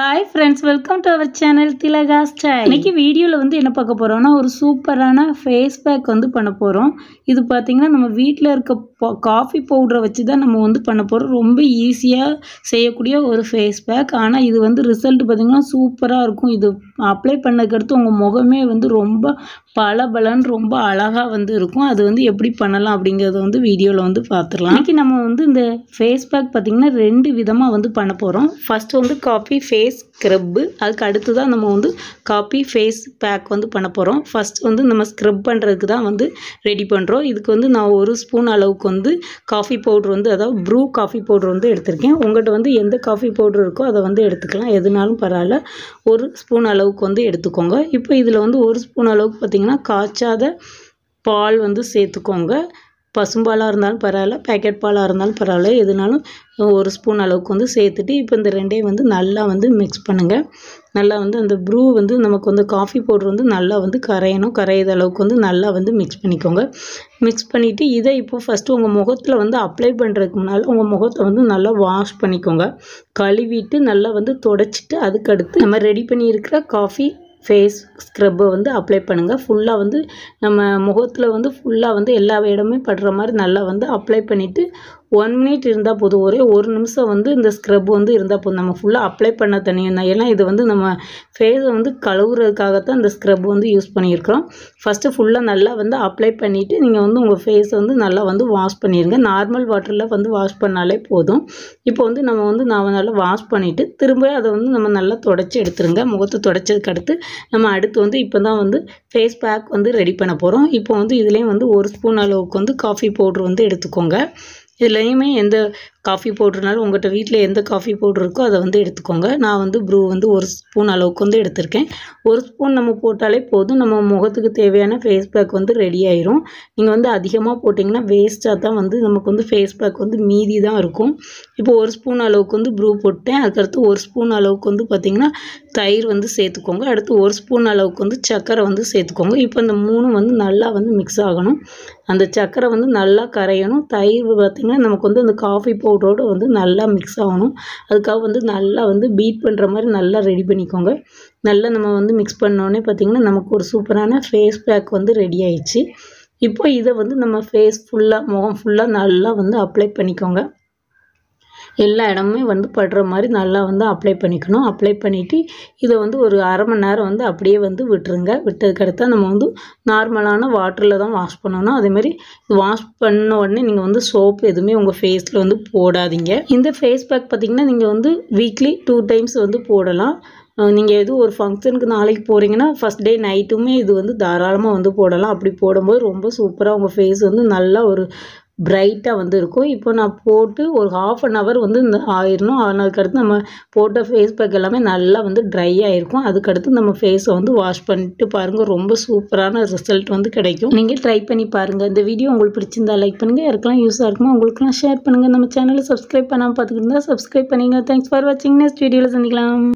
Hi friends, welcome to our channel Tilaga Style. இன்னைக்கு வீடியோல என்ன பார்க்க போறோம்னா ஒரு சூப்பரான ஃபேஸ் பேக் பண்ண போறோம். இது பாத்தீங்கன்னா நம்ம வீட்ல இருக்க காபி பவுடரை வச்சு தான் நம்ம பண்ண போறோம். ரொம்ப ஈஸியா செய்யக்கூடிய ஒரு ஃபேஸ் பேக். ஆனா இது ரிசல்ட் பாத்தீங்கன்னா சூப்பரா இருக்கும். இது அப்ளை பண்ணதுக்கு அடுத்து உங்க முகமே ரொம்ப பளபளன்னு ரொம்ப அழகா இருக்கும். அது எப்படி பண்ணலாம் அப்படிங்கறத வீடியோல பாத்துறலாம். இன்னைக்கு நம்ம இந்த ஃபேஸ் பேக் பாத்தீங்கன்னா ரெண்டு விதமா பண்ண போறோம். ஃபர்ஸ்ட் காபி ஃபேஸ் ஸ்க்ரப், அதுக்கு அடுத்து தான் நம்ம காபி ஃபேஸ் பேக் பண்ண போறோம். ஃபர்ஸ்ட் நம்ம ஸ்க்ரப் பண்றதுக்கு தான் ரெடி பண்றோம். இதுக்கு நான் 1 ஸ்பூன் அளவுக்கு காஃபி பவுடர் அதாவது ப்ரூ காஃபி பவுடர் எடுத்திருக்கேன். உங்கள்கிட்ட எந்த காஃபி பவுடர் இருக்கோ அதை எடுத்துக்கலாம். எதுனாலும் பரவாயில்ல. 1 ஸ்பூன் அளவுக்கு எடுத்துக்கோங்க. இப்போ இதில் 1 ஸ்பூன் அளவுக்கு பார்த்தீங்கன்னா காய்ச்சாத பால் சேர்த்துக்கோங்க. பசும்பாலாக இருந்தாலும் பரவாயில்ல, பேக்கெட் பாலாக இருந்தாலும் பரவாயில்ல, எதுனாலும் 1 ஸ்பூன் அளவுக்கு சேர்த்துட்டு இப்போ இந்த ரெண்டையும் நல்லா மிக்ஸ் பண்ணுங்கள். நல்லா அந்த ப்ரூ நமக்கு காஃபி பவுடர் நல்லா கரையணும். கரையிற அளவுக்கு நல்லா மிக்ஸ் பண்ணிக்கோங்க. மிக்ஸ் பண்ணிவிட்டு இதை இப்போ ஃபஸ்ட்டு உங்கள் முகத்தில் அப்ளை பண்ணுறதுக்கு முன்னால் உங்கள் முகத்தை நல்லா வாஷ் பண்ணிக்கோங்க. கழுவிட்டு நல்லா தொடச்சிட்டு அதுக்கடுத்து நம்ம ரெடி பண்ணியிருக்கிற காஃபி ஃபேஸ் ஸ்க்ரப்பை அப்ளை பண்ணுங்கள். ஃபுல்லாக நம்ம முகத்தில் ஃபுல்லாக எல்லா இடமே படுற மாதிரி நல்லா அப்ளை பண்ணிவிட்டு 1 மினிட் இருந்தால் போதும். ஒரே 1 நிமிஷம் இந்த ஸ்க்ரப் இருந்தால் போதும். நம்ம ஃபுல்லாக அப்ளை பண்ண தனியாக தான். ஏன்னா இது நம்ம ஃபேஸை கழுவுறதுக்காகத்தான் இந்த ஸ்க்ரப் யூஸ் பண்ணியிருக்கிறோம். ஃபஸ்ட்டு ஃபுல்லாக நல்லா அப்ளை பண்ணிவிட்டு நீங்கள் உங்கள் ஃபேஸை நல்லா வாஷ் பண்ணிடுங்க. நார்மல் வாட்டரில் வாஷ் பண்ணாலே போதும். இப்போ நான் நல்லா வாஷ் பண்ணிவிட்டு திரும்ப அதை நம்ம நல்லா தொடச்சி எடுத்துருங்க. முகத்தை தொடச்சதுக்கு அடுத்து நம்ம அடுத்து இப்போ தான் ஃபேஸ் பேக் ரெடி பண்ண போகிறோம். இப்போ இதுலேயும் 1 ஸ்பூன் அளவுக்கு காஃபி பவுடர் எடுத்துக்கோங்க. இதுலேயுமே எந்த காஃபி பவுடர்னாலும் உங்கள்கிட்ட வீட்டில் எந்த காஃபி பவுடர் இருக்கோ அதை எடுத்துக்கோங்க. நான் ப்ரூ 1 ஸ்பூன் அளவுக்கு எடுத்திருக்கேன். 1 ஸ்பூன் நம்ம போட்டாலே போதும். நம்ம முகத்துக்கு தேவையான ஃபேஸ் பேக் ரெடி ஆயிரும். நீங்கள் அதிகமாக போட்டிங்கன்னா வேஸ்ட்டாக தான் நமக்கு ஃபேஸ் பேக் மீதி தான் இருக்கும். இப்போ 1 ஸ்பூன் அளவுக்கு ப்ரூ போட்டேன். அதுக்கடுத்து 1 ஸ்பூன் அளவுக்கு பார்த்திங்கன்னா தயிர் சேர்த்துக்கோங்க. அடுத்து 1 ஸ்பூன் அளவுக்கு சர்க்கரை சேர்த்துக்கோங்க. இப்போ இந்த 3 நல்லா மிக்ஸ் ஆகணும். அந்த சர்க்கரை நல்லா கரையணும். தயிர் பார்த்திங்கன்னா நமக்கு அந்த காஃபி பவுடரோடு நல்லா மிக்ஸ் ஆகணும். அதுக்காக நல்லா பீட் பண்ணுற மாதிரி நல்லா ரெடி பண்ணிக்கோங்க. நல்லா நம்ம மிக்ஸ் பண்ணோடனே பார்த்திங்கன்னா நமக்கு ஒரு சூப்பரான ஃபேஸ் பேக் ரெடி ஆயிடுச்சு. இப்போ இதை நம்ம ஃபேஸ் ஃபுல்லாக முகம் ஃபுல்லாக நல்லா அப்ளை பண்ணிக்கோங்க. எல்லா இடமுமே படுற மாதிரி நல்லா அப்ளை பண்ணிக்கணும். அப்ளை பண்ணிவிட்டு இதை ஒரு அரை மணி நேரம் அப்படியே விட்டுருங்க. விட்டதுக்கடுத்தா நம்ம நார்மலான வாட்டரில் தான் வாஷ் பண்ணணும். அதேமாதிரி வாஷ் பண்ண உடனே நீங்கள் சோப்பு எதுவுமே உங்கள் ஃபேஸில் போடாதீங்க. இந்த ஃபேஸ் பேக் பார்த்திங்கன்னா நீங்கள் வீக்லி 2 டைம்ஸ் போடலாம். நீங்கள் எதுவும் ஒரு ஃபங்க்ஷனுக்கு நாளைக்கு போகிறீங்கன்னா ஃபஸ்ட் டே நைட்டுமே இது தாராளமாக போடலாம். அப்படி போடும்போது ரொம்ப சூப்பராக உங்கள் ஃபேஸ் நல்லா ஒரு பிரைட்டாக இருக்கும். இப்போ நான் போட்டு ஒரு 1/2 hour இந்த ஆயிடணும். அதுக்கடுத்து நம்ம போட்ட ஃபேஸ் பேக் எல்லாமே நல்லா ட்ரை ஆகிருக்கும். அதுக்கடுத்து நம்ம ஃபேஸை வாஷ் பண்ணிட்டு பாருங்கள். ரொம்ப சூப்பரான ரிசல்ட் கிடைக்கும். நீங்கள் ட்ரை பண்ணி பாருங்கள். இந்த வீடியோ உங்களுக்கு பிடிச்சிருந்தா லைக் பண்ணுங்கள். யாருக்கெல்லாம் யூஸாக இருக்குமோ உங்களுக்குலாம் ஷேர் பண்ணுங்கள். நம்ம சேனலை சப்ஸ்கிரைப் பண்ணாமல் பார்த்துக்கிட்டு இருந்தால் சப்ஸ்கிரைப் பண்ணிங்க. தேங்க்ஸ் ஃபார் வாட்சிங். நெக்ஸ்ட் வீடியோவில் சந்திக்கலாம்.